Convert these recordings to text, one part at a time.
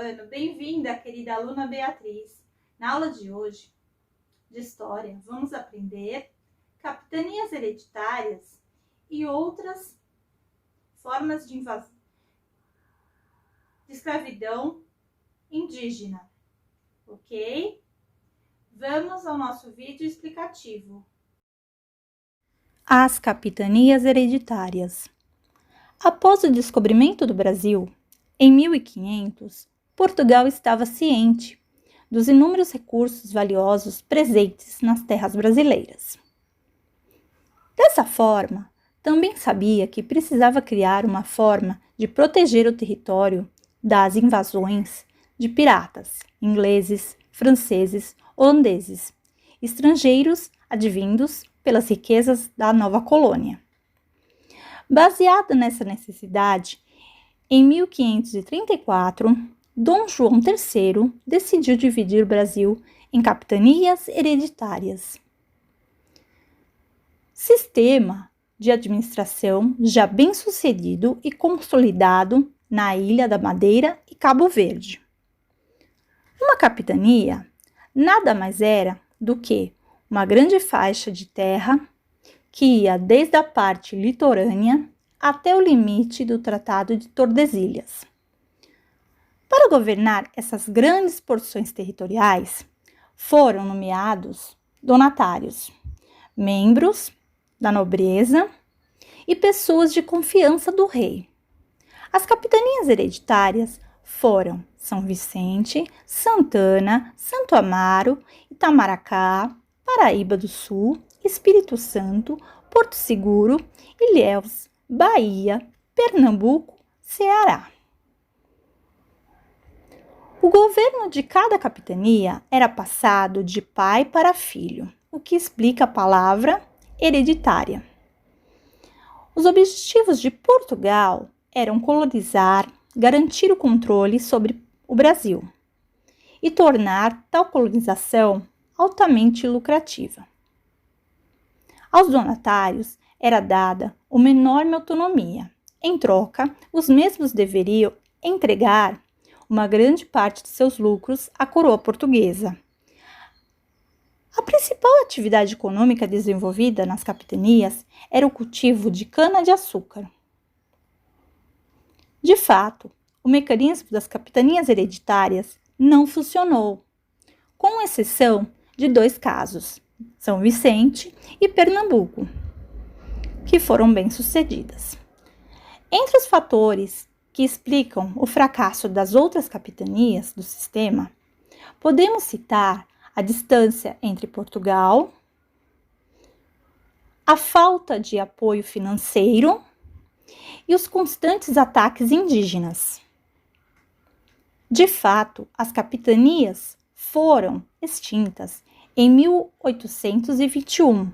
ano! Bem-vinda, querida aluna Beatriz! Na aula de hoje, de História, vamos aprender capitanias hereditárias e outras formas de invasão de escravidão indígena, ok? Vamos ao nosso vídeo explicativo. As capitanias hereditárias. Após o descobrimento do Brasil, em 1500, Portugal estava ciente dos inúmeros recursos valiosos presentes nas terras brasileiras. Dessa forma, também sabia que precisava criar uma forma de proteger o território das invasões de piratas, ingleses, franceses, holandeses, estrangeiros advindos pelas riquezas da nova colônia. Baseada nessa necessidade, em 1534, Dom João III decidiu dividir o Brasil em capitanias hereditárias. Sistema de administração já bem sucedido e consolidado na Ilha da Madeira e Cabo Verde. Uma capitania nada mais era do que uma grande faixa de terra que ia desde a parte litorânea até o limite do Tratado de Tordesilhas. Para governar essas grandes porções territoriais, foram nomeados donatários, membros da nobreza e pessoas de confiança do rei. As capitanias hereditárias foram São Vicente, Santana, Santo Amaro, Itamaracá, Paraíba do Sul, Espírito Santo, Porto Seguro, Ilhéus, Bahia, Pernambuco, Ceará. O governo de cada capitania era passado de pai para filho, o que explica a palavra hereditária. Os objetivos de Portugal eram colonizar, garantir o controle sobre o Brasil e tornar tal colonização altamente lucrativa. Aos donatários era dada uma enorme autonomia. Em troca, os mesmos deveriam entregar uma grande parte de seus lucros à coroa portuguesa. A principal atividade econômica desenvolvida nas capitanias era o cultivo de cana-de-açúcar. De fato, o mecanismo das capitanias hereditárias não funcionou, com exceção de 2 casos, São Vicente e Pernambuco, que foram bem-sucedidas. Entre os fatores que explicam o fracasso das outras capitanias do sistema, podemos citar a distância entre Portugal, a falta de apoio financeiro e os constantes ataques indígenas. De fato, as capitanias foram extintas em 1821,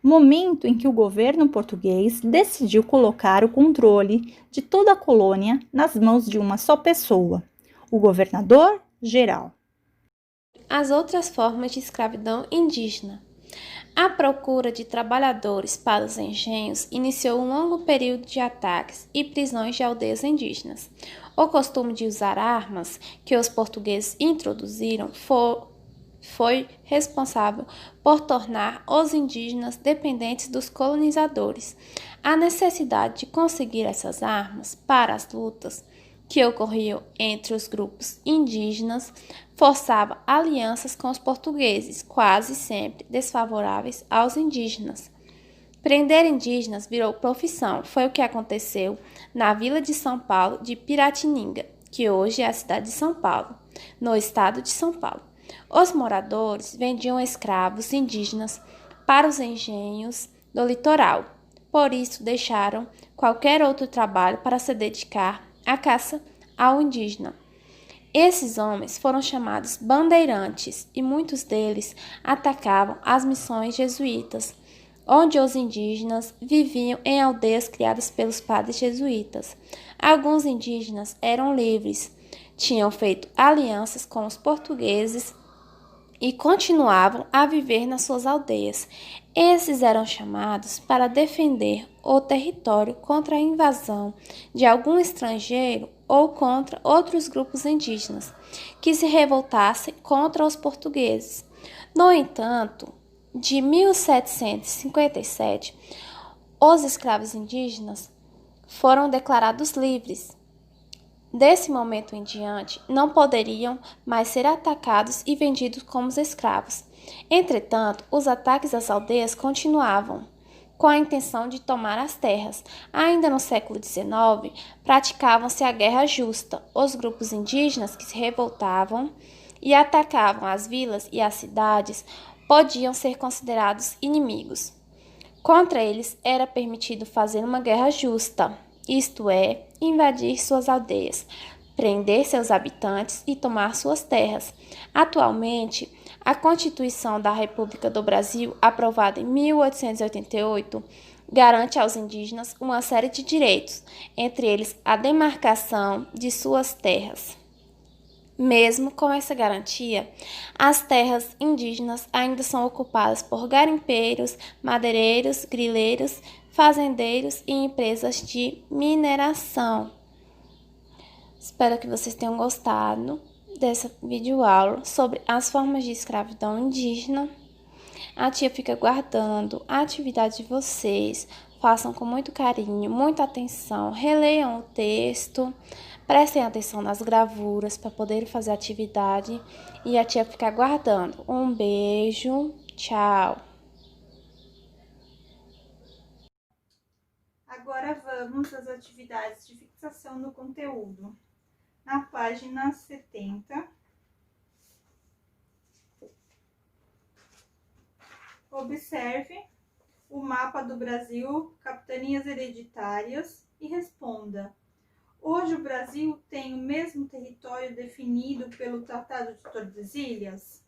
momento em que o governo português decidiu colocar o controle de toda a colônia nas mãos de uma só pessoa, o governador-geral. As outras formas de escravidão indígena. A procura de trabalhadores para os engenhos iniciou um longo período de ataques e prisões de aldeias indígenas. O costume de usar armas que os portugueses introduziram foi responsável por tornar os indígenas dependentes dos colonizadores. A necessidade de conseguir essas armas para as lutas que ocorriam entre os grupos indígenas forçava alianças com os portugueses, quase sempre desfavoráveis aos indígenas. Prender indígenas virou profissão. Foi o que aconteceu na vila de São Paulo de Piratininga, que hoje é a cidade de São Paulo, no estado de São Paulo. Os moradores vendiam escravos indígenas para os engenhos do litoral. Por isso, deixaram qualquer outro trabalho para se dedicar à caça ao indígena. Esses homens foram chamados bandeirantes e muitos deles atacavam as missões jesuítas, onde os indígenas viviam em aldeias criadas pelos padres jesuítas. Alguns indígenas eram livres, tinham feito alianças com os portugueses e continuavam a viver nas suas aldeias. Esses eram chamados para defender o território contra a invasão de algum estrangeiro ou contra outros grupos indígenas que se revoltassem contra os portugueses. No entanto, de 1757, os escravos indígenas foram declarados livres. Desse momento em diante, não poderiam mais ser atacados e vendidos como escravos. Entretanto, os ataques às aldeias continuavam, com a intenção de tomar as terras. Ainda no século XIX, praticavam-se a guerra justa. Os grupos indígenas que se revoltavam e atacavam as vilas e as cidades podiam ser considerados inimigos. Contra eles era permitido fazer uma guerra justa, isto é, invadir suas aldeias, prender seus habitantes e tomar suas terras. Atualmente, a Constituição da República do Brasil, aprovada em 1888, garante aos indígenas uma série de direitos, entre eles a demarcação de suas terras. Mesmo com essa garantia, as terras indígenas ainda são ocupadas por garimpeiros, madeireiros, grileiros, fazendeiros e empresas de mineração. Espero que vocês tenham gostado dessa videoaula sobre as formas de escravidão indígena. A tia fica aguardando a atividade de vocês. Façam com muito carinho, muita atenção, releiam o texto, prestem atenção nas gravuras para poderem fazer a atividade e a tia fica aguardando. Um beijo, tchau! Agora vamos às atividades de fixação do conteúdo. Na página 70, observe o mapa do Brasil, capitanias hereditárias e responda: hoje o Brasil tem o mesmo território definido pelo Tratado de Tordesilhas?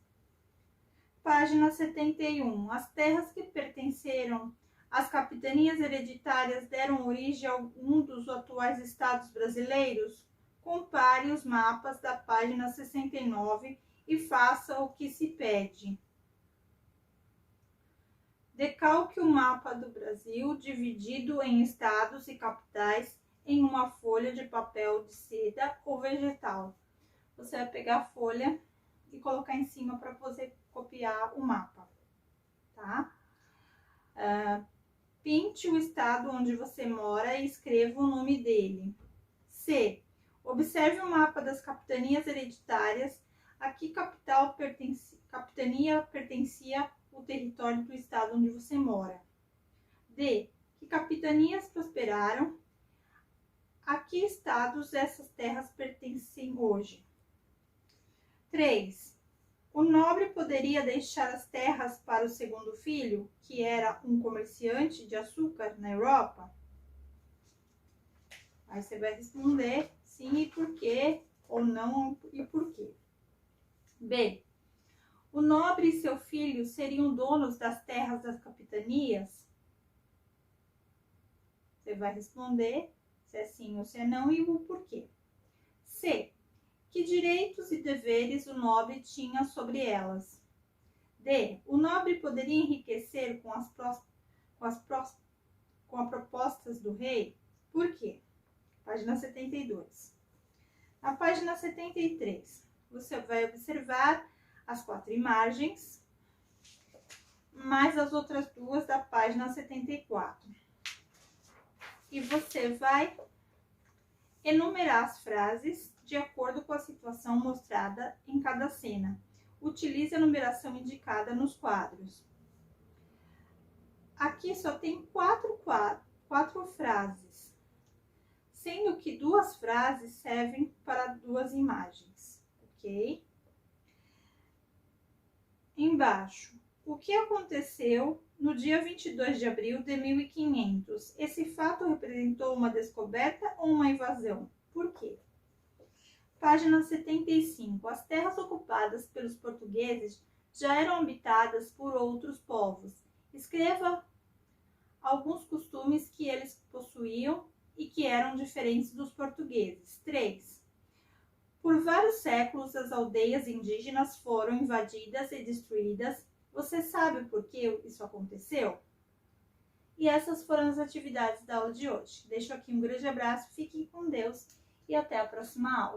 Página 71. As terras que pertenceram às capitanias hereditárias deram origem a algum dos atuais estados brasileiros? Compare os mapas da página 69 e faça o que se pede. Decalque o mapa do Brasil dividido em estados e capitais em uma folha de papel de seda ou vegetal. Você vai pegar a folha e colocar em cima para você copiar o mapa, tá? Pinte o estado onde você mora e escreva o nome dele. C. Observe o mapa das capitanias hereditárias. A que capitania pertencia o território do estado onde você mora? D. Que capitanias prosperaram? A que estados essas terras pertencem hoje? 3. O nobre poderia deixar as terras para o segundo filho, que era um comerciante de açúcar na Europa? Aí você vai responder sim e por quê, ou não e por quê. B. O nobre e seu filho seriam donos das terras das capitanias? Você vai responder se é sim ou se é não e o porquê. C. Que direitos e deveres o nobre tinha sobre elas? D. O nobre poderia enriquecer com as propostas do rei? Por quê? Página 72. Na página 73, você vai observar as 4 imagens, mais as outras 2 da página 74. E você vai enumerar as frases de acordo com a situação mostrada em cada cena. Utilize a numeração indicada nos quadros. Aqui só tem 4 frases, sendo que 2 frases servem para 2 imagens, ok? Embaixo, o que aconteceu no dia 22 de abril de 1500? Esse fato representou uma descoberta ou uma invasão? Por quê? Página 75. As terras ocupadas pelos portugueses já eram habitadas por outros povos. Escreva alguns costumes que eles possuíam e que eram diferentes dos portugueses. 3. Por vários séculos, as aldeias indígenas foram invadidas e destruídas. Você sabe por que isso aconteceu? E essas foram as atividades da aula de hoje. Deixo aqui um grande abraço, fiquem com Deus e até a próxima aula.